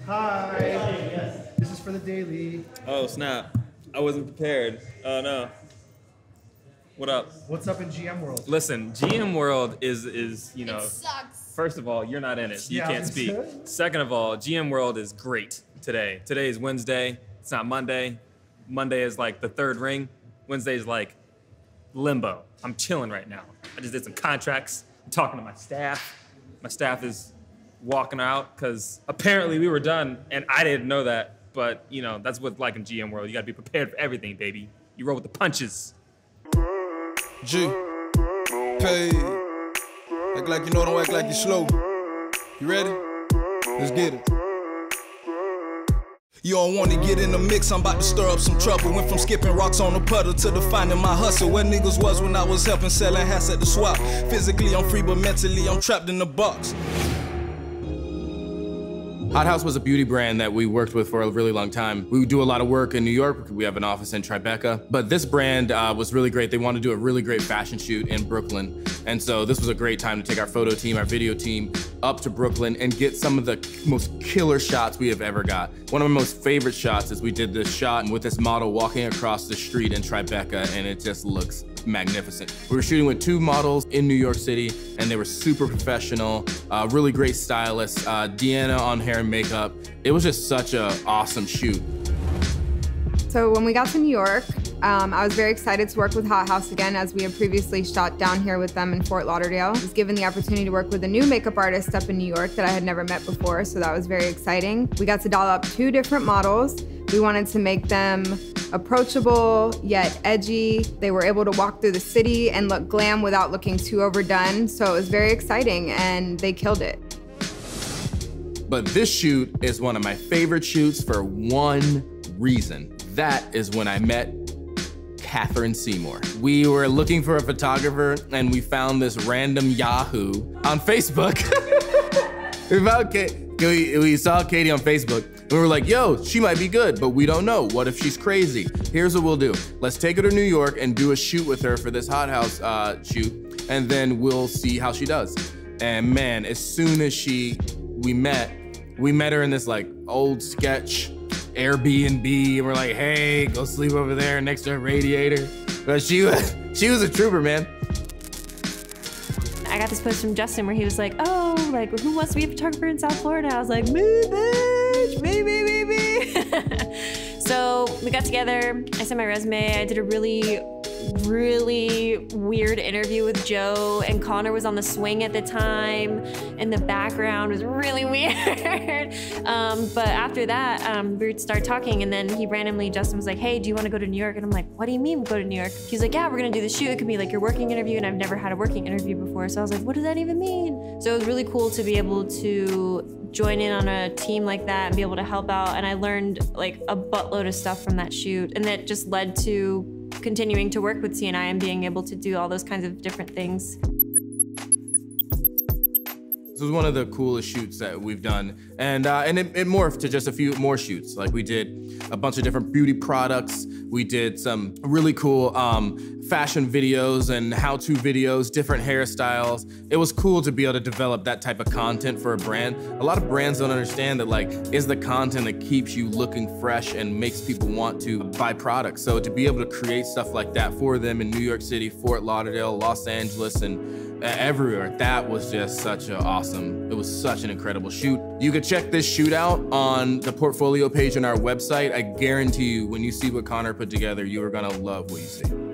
Hi. Yes. This is for the daily. Oh snap! I wasn't prepared. Oh no. What up? What's up in GM world? Listen, GM world is you know. It sucks. First of all, you're not in it, so you Yeah, can't speak. Second of all, GM world is great today. Today is Wednesday. It's not Monday. Monday is like the third ring. Wednesday is like limbo. I'm chilling right now. I just did some contracts. I'm talking to my staff. My staff is walking out because apparently we were done, and I didn't know that. But you know, that's what's like in GM world. You gotta be prepared for everything, baby. You roll with the punches. G. Paid. Act like you know, don't act like you slow. You ready? Let's get it. You don't want to get in the mix, I'm about to stir up some trouble. Went from skipping rocks on the puddle to defining my hustle. Where niggas was when I was helping selling hats at the swap. Physically I'm free, but mentally I'm trapped in the box. HauteHouse was a beauty brand that we worked with for a really long time. We do a lot of work in New York. We have an office in Tribeca. But this brand was really great. They wanted to do a really great fashion shoot in Brooklyn. And so this was a great time to take our photo team, our video team up to Brooklyn and get some of the most killer shots we have ever got. One of my most favorite shots is we did this shot with this model walking across the street in Tribeca, and it just looks magnificent. We were shooting with 2 models in New York City, and they were super professional, really great stylists, Deanna on hair and makeup. It was just such an awesome shoot. So when we got to New York, I was very excited to work with HauteHouse again, as we had previously shot down here with them in Fort Lauderdale. I was given the opportunity to work with a new makeup artist up in New York that I had never met before, so that was very exciting. We got to doll up 2 different models. We wanted to make them approachable, yet edgy. They were able to walk through the city and look glam without looking too overdone, so it was very exciting, and they killed it. But this shoot is one of my favorite shoots for one reason. That is when I met Catherine Seymour. We were looking for a photographer, and we found this random Yahoo on Facebook. We saw Katie on Facebook, and we were like, yo, she might be good, but we don't know. What if she's crazy? Here's what we'll do. Let's take her to New York and do a shoot with her for this HauteHouse shoot, and then we'll see how she does. And man, as soon as we met her in this like old sketch Airbnb, and we're like, hey, go sleep over there next to a radiator. But she was a trooper, man. I got this post from Justin where he was like, oh, like, who wants to be a photographer in South Florida? I was like, me, bitch, me. So we got together, I sent my resume, I did a really weird interview with Joe, and Connor was on the swing at the time, and the background was really weird. But after that, we would start talking, and then Justin was like, hey, do you want to go to New York? And I'm like, what do you mean go to New York? He's like, yeah, we're gonna do the shoot. It could be like your working interview, and I've never had a working interview before. So I was like, what does that even mean? So it was really cool to be able to join in on a team like that and be able to help out. And I learned like a buttload of stuff from that shoot, and that just led to continuing to work with CNI and being able to do all those kinds of different things. This was one of the coolest shoots that we've done. And it morphed to just a few more shoots. Like we did a bunch of different beauty products. We did some really cool fashion videos and how-to videos, different hairstyles. It was cool to be able to develop that type of content for a brand. A lot of brands don't understand that, like, is the content that keeps you looking fresh and makes people want to buy products. So to be able to create stuff like that for them in New York City, Fort Lauderdale, Los Angeles, and everywhere, that was just such an awesome, it was such an incredible shoot. You could check this shoot out on the portfolio page on our website. I guarantee you, when you see what Connor put together, you are gonna love what you see.